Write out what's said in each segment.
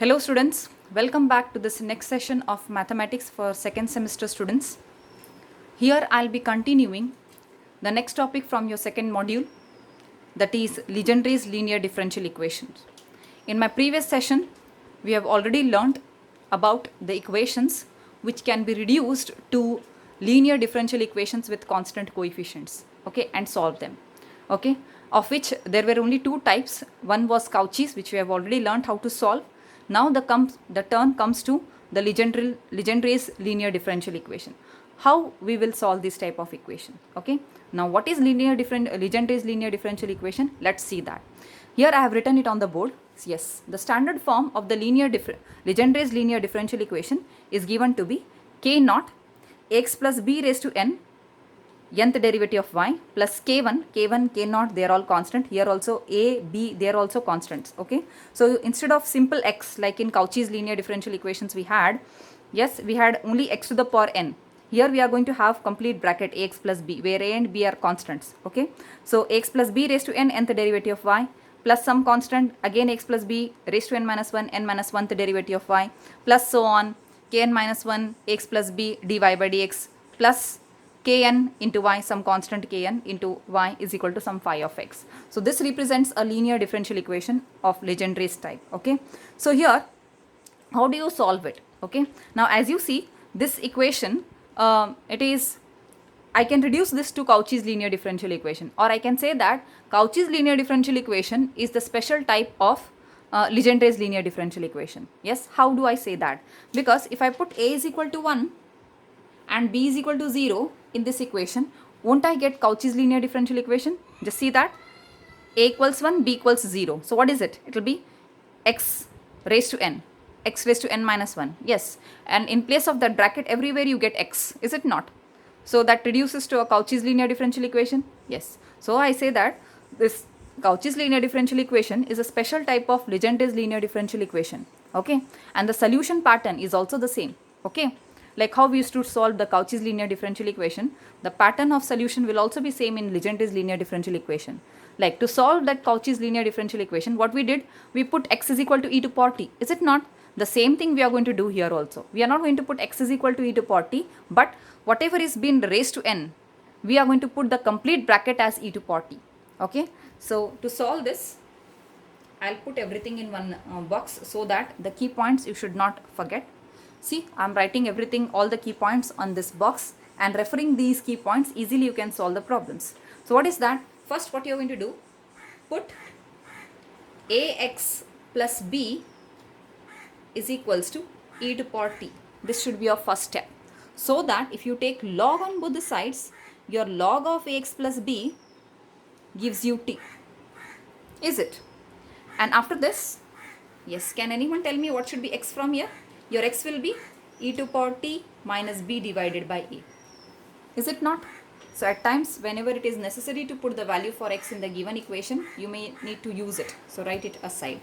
Hello students, welcome back to this next session of mathematics for second semester students. Here I'll be continuing the next topic from your second module, that is Legendre's linear differential equations. In my previous session, we have already learned about the equations which can be reduced to linear differential equations with constant coefficients, okay, and solve them, okay, of which there were only two types. One was Cauchy's, which we have already learned how to solve. Now the turn comes to the Legendre's linear differential equation. How we will solve this type of equation, okay. Now what is Legendre's linear differential equation? Let's see that. Here I have written it on the board. Yes, the standard form of the Legendre's linear differential equation is given to be k naught x plus b raised to nth derivative of y plus k1, k0, they are all constant. Here also a, b, they are also constants, okay. So instead of simple x like in Cauchy's linear differential equations we had only x to the power n. Here we are going to have complete bracket ax plus b, where a and b are constants, okay. So x plus b raised to nth derivative of y plus some constant, again x plus b raised to n minus 1, n minus 1th derivative of y, plus so on, kn minus 1 x plus b dy by dx plus kn into y, some constant kn into y is equal to some phi of x. So this represents a linear differential equation of Legendre's type, okay. So here, how do you solve it, okay. Now as you see this equation, I can reduce this to Cauchy's linear differential equation, or I can say that Cauchy's linear differential equation is the special type of Legendre's linear differential equation. Yes, how do I say that? Because if I put a is equal to 1 and b is equal to 0 in this equation, won't I get Cauchy's linear differential equation? Just see that a equals 1, b equals 0. So what is it? It will be x raised to n minus 1. Yes, and in place of that bracket everywhere you get x, is it not? So that reduces to a Cauchy's linear differential equation. Yes, so I say that this Cauchy's linear differential equation is a special type of Legendre's linear differential equation, okay, and the solution pattern is also the same, okay. Like how we used to solve the Cauchy's linear differential equation, the pattern of solution will also be same in Legendre's linear differential equation. Like to solve that Cauchy's linear differential equation, what we did, we put x is equal to e to power t, is it not? The same thing we are going to do here also. We are not going to put x is equal to e to power t, but whatever is being raised to n, we are going to put the complete bracket as e to power t, okay. So to solve this, I'll put everything in one box so that the key points you should not forget. See, I'm writing everything, all the key points on this box, and referring these key points, easily you can solve the problems. So what is that? First what you're going to do, put ax plus b is equals to e to power t. This should be your first step. So that if you take log on both the sides, your log of ax plus b gives you t. Is it? And after this, yes, can anyone tell me what should be x from here? Your x will be e to power t minus b divided by a. Is it not? So at times whenever it is necessary to put the value for x in the given equation, you may need to use it. So write it aside.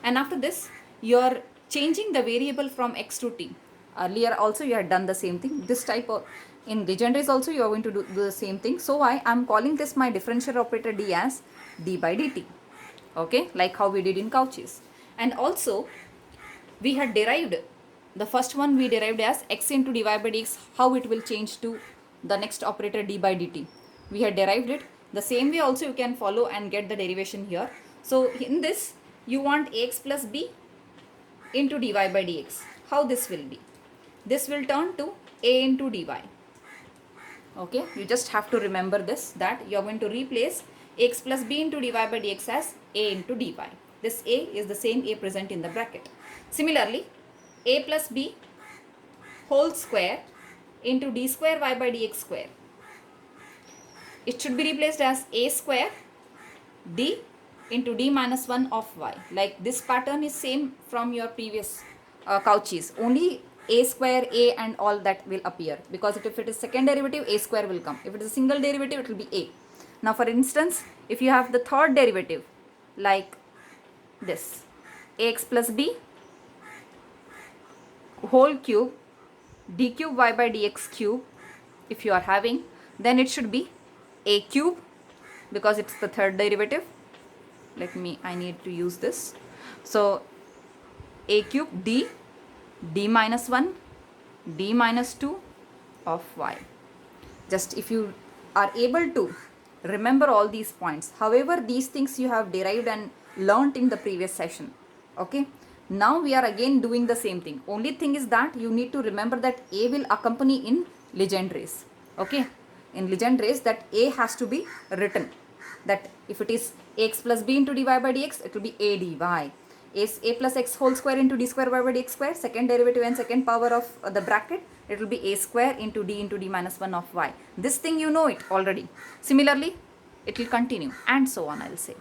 And after this, you are changing the variable from x to t. Earlier also you had done the same thing. This type of, in Legendre's also you are going to do the same thing. So I am calling this my differential operator d as d by dt. Okay, like how we did in Cauchy's. And also we had derived, the first one we derived as x into dy by dx, how it will change to the next operator d by dt. We had derived it. The same way also you can follow and get the derivation here. So in this you want ax plus b into dy by dx. How this will be? This will turn to a into dy. Okay, you just have to remember this, that you are going to replace x plus b into dy by dx as a into dy. This a is the same a present in the bracket. Similarly, a plus b whole square into d square y by dx square. It should be replaced as a square d into d minus 1 of y. Like this pattern is same from your previous Cauchy's. Only a square, a and all that will appear, because if it is second derivative, a square will come. If it is a single derivative, it will be a. Now for instance, if you have the third derivative like this, ax plus b whole cube d cube y by dx cube, if you are having, then it should be a cube, because it's the third derivative. I need to use this. So a cube d, d minus 1, d minus 2 of y. Just if you are able to remember all these points, however these things you have derived and learnt in the previous session, okay. Now we are again doing the same thing. Only thing is that you need to remember that a will accompany in Legendre's, okay. In Legendre's, that a has to be written, that if it is ax plus b into dy by dx, it will be a dy. A plus x whole square into d square by dx square, second derivative and second power of the bracket, it will be a square into d minus 1 of y. This thing you know it already. Similarly, it will continue and so on, I will say.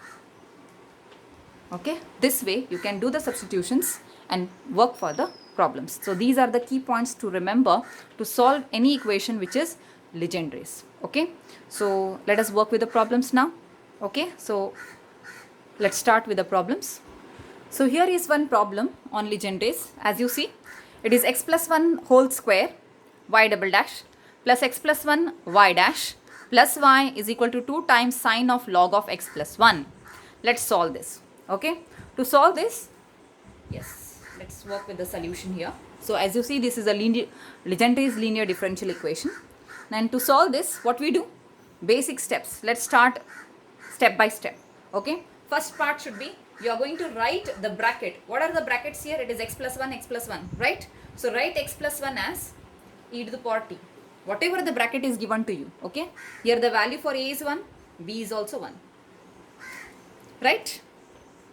Okay, this way you can do the substitutions and work for the problems. So these are the key points to remember to solve any equation which is Legendre's. Okay, so let us work with the problems now. Okay, so let's start with the problems. So here is one problem on Legendre's. As you see, it is x plus 1 whole square y double dash plus x plus 1 y dash plus y is equal to 2 times sine of log of x plus 1. Let's solve this. Okay, to solve this, yes, let's work with the solution here. So as you see, this is a Legendre's linear differential equation. And to solve this, what we do? Basic steps. Let's start step by step. Okay, first part should be, you are going to write the bracket. What are the brackets here? It is x plus 1, right? So write x plus 1 as e to the power t. Whatever the bracket is given to you. Okay, here the value for a is 1, b is also 1. Right?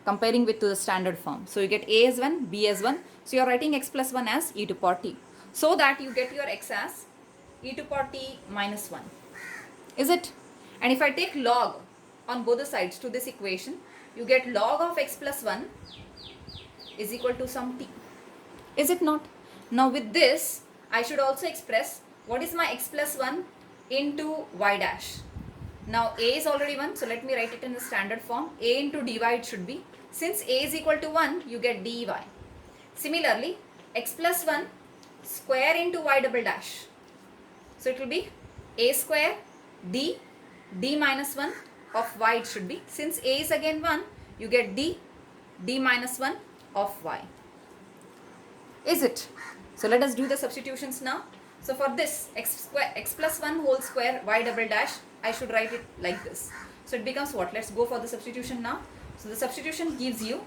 Comparing with to the standard form. So you get a as 1, b as 1. So you are writing x plus 1 as e to power t. So that you get your x as e to power t minus 1. Is it? And if I take log on both the sides to this equation, you get log of x plus 1 is equal to some t. Is it not? Now with this, I should also express what is my x plus 1 into y dash. Now a is already 1, so let me write it in the standard form. A into dy it should be. Since a is equal to 1, you get dy. Similarly, x plus 1 square into y double dash. So it will be a square d minus 1 of y it should be. Since a is again 1, you get d minus 1 of y. Is it? So let us do the substitutions now. So for this x plus 1 whole square y double dash, I should write it like this. So it becomes what? Let's go for the substitution now. So the substitution gives you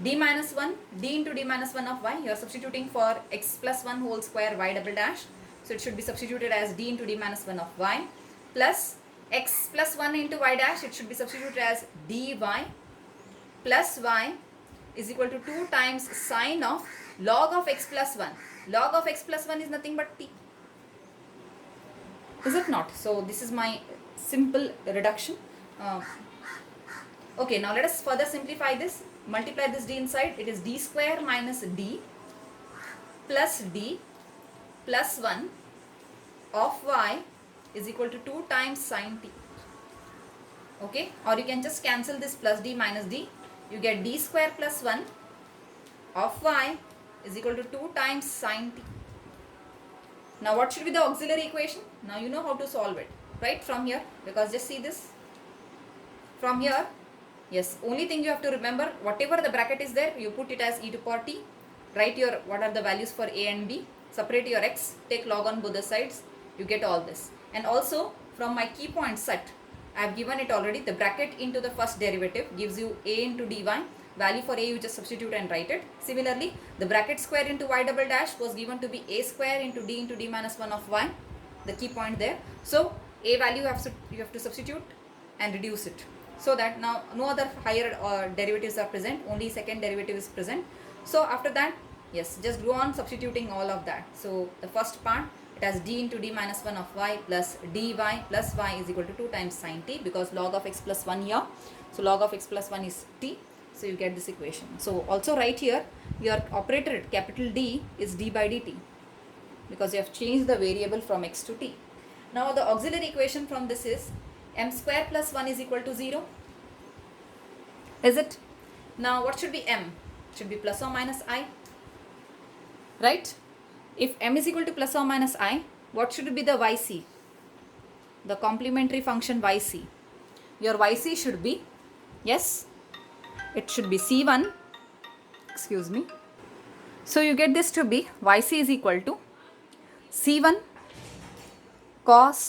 d minus 1, d into d minus 1 of y. You are substituting for x plus 1 whole square y double dash. So it should be substituted as d into d minus 1 of y, plus x plus 1 into y dash, it should be substituted as dy plus y is equal to 2 times sine of log of x plus 1. Log of x plus 1 is nothing but t. Is it not? So this is my simple reduction. Okay, now let us further simplify this. Multiply this d inside. It is d square minus d plus d plus 1 of y is equal to 2 times sine t. Okay, or you can just cancel this plus d minus d. You get d square plus 1 of y is equal to 2 times sine t. Now what should be the auxiliary equation? Now you know how to solve it, right? From here, because just see this. From here, yes, only thing you have to remember, whatever the bracket is there, you put it as e to power t. Write your, what are the values for a and b. Separate your x, take log on both the sides. You get all this. And also from my key point set, I have given it already. The bracket into the first derivative gives you a into dy. Value for a you just substitute and write it. Similarly, the bracket square into y double dash was given to be a square into d minus 1 of y. The key point there. So a value you have to substitute and reduce it. So that now no other higher derivatives are present. Only second derivative is present. So after that, yes, just go on substituting all of that. So the first part, it has d into d minus 1 of y plus dy plus y is equal to 2 times sine t, because log of x plus 1 here. So log of x plus 1 is t. So you get this equation. So also right here, your operator capital D is d by dt, because you have changed the variable from x to t. Now the auxiliary equation from this is m square plus 1 is equal to 0. Is it? Now what should be m? It should be plus or minus I. Right? If m is equal to plus or minus I, what should be the yc? The complementary function yc. Your yc should be, yes, it should be c1, excuse me, So you get this to be yc is equal to c1 cos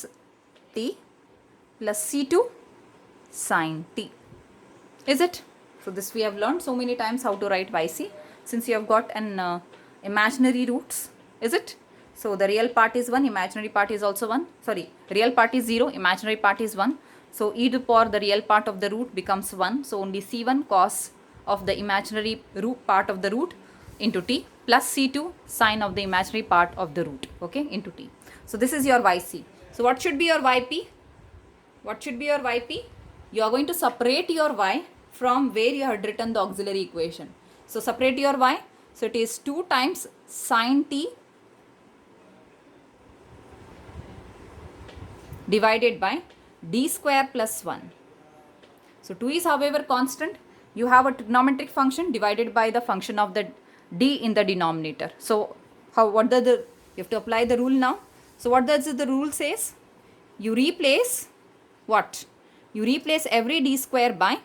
t plus c2 sin t. Is it? So this we have learned so many times how to write yc, since you have got an imaginary roots. Is it? So the real part is 1, imaginary part is also 1. Sorry, real part is 0, imaginary part is 1. So e to the power the real part of the root becomes 1. So only c1 cos of the imaginary root part of the root into t plus c2 sine of the imaginary part of the root, okay, into t. So this is your yc. So what should be your yp? What should be your yp? You are going to separate your y from where you had written the auxiliary equation. So separate your y. So it is 2 times sine t divided by d square plus 1. So 2 is however constant. You have a trigonometric function divided by the function of the d in the denominator. So you have to apply the rule now. So what does the rule says? You replace what? You replace every d square by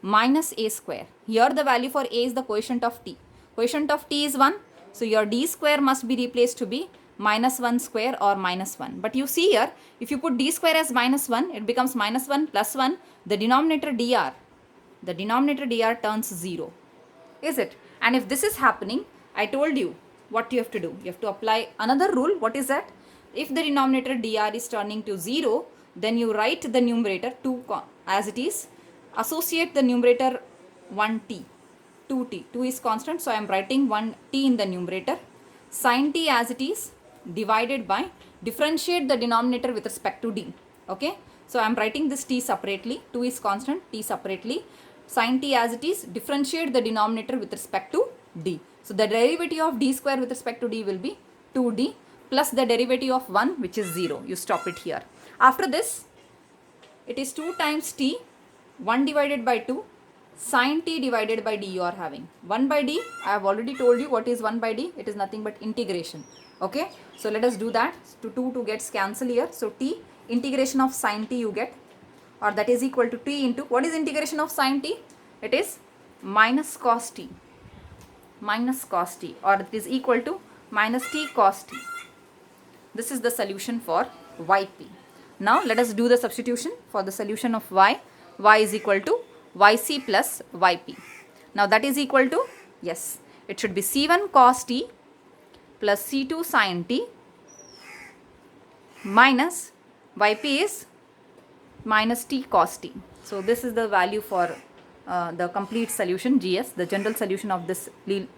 minus a square. Here the value for a is the quotient of t. Quotient of t is 1. So your d square must be replaced to be minus 1 square or minus 1. But you see here, if you put d square as minus 1, it becomes minus 1 plus 1. The denominator dr turns 0. Is it? And if this is happening, I told you what you have to do. You have to apply another rule. What is that? If the denominator dr is turning to 0, then you write the numerator 2 as it is. Associate the numerator 1t, 2t. 2 is constant, so I am writing 1t in the numerator. Sin t as it is divided by, differentiate the denominator with respect to d. Okay, so I am writing this t separately. 2 is constant, t separately. Sin t as it is, differentiate the denominator with respect to d. So the derivative of d square with respect to d will be 2d plus the derivative of 1, which is 0. You stop it here. After this, it is 2 times t, 1 divided by 2, sin t divided by d you are having. 1 by d, I have already told you what is 1 by d. It is nothing but integration. Okay, so let us do that. To 2 gets cancelled here. So t, integration of sin t you get, or that is equal to t into, what is integration of sin t? It is minus cos t, or it is equal to minus t cos t. This is the solution for yp. Now let us do the substitution for the solution of y. Y is equal to yc plus yp. Now that is equal to, yes, it should be c1 cos t plus c2 sin t minus yp is minus t cos t. So this is the value for the complete solution, GS, the general solution of this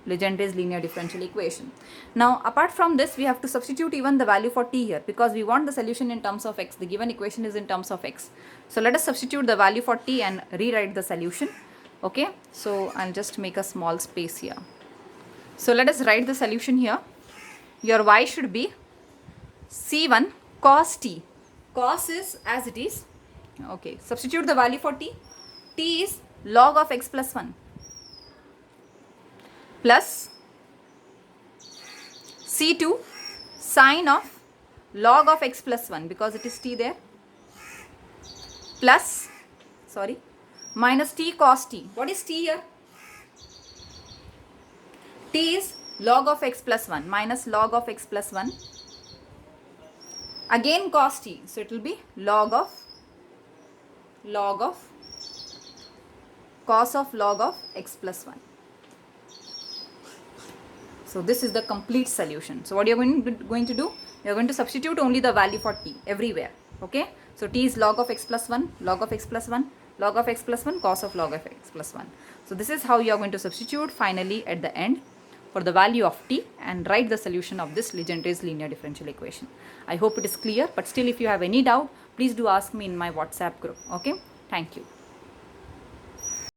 Legendre's linear differential equation. Now apart from this, we have to substitute even the value for t here, because we want the solution in terms of x. The given equation is in terms of x. So let us substitute the value for t and rewrite the solution. Okay, so I'll just make a small space here. So let us write the solution here. Your y should be c1 cos t. Cos is as it is. Okay, substitute the value for t. T is log of x plus 1 plus c2 sine of log of x plus 1, because it is t there, plus, sorry, minus t cos t. What is t here? T is log of x plus 1 minus log of x plus 1, again cos t. So it will be log of cos of log of x plus 1. So this is the complete solution. So what you are going to do? You are going to substitute only the value for t everywhere. Okay. So t is log of x plus 1, log of x plus 1, log of x plus 1, cos of log of x plus 1. So this is how you are going to substitute finally at the end for the value of t and write the solution of this Legendre's linear differential equation. I hope it is clear, but still if you have any doubt, please do ask me in my WhatsApp group. Okay. Thank you.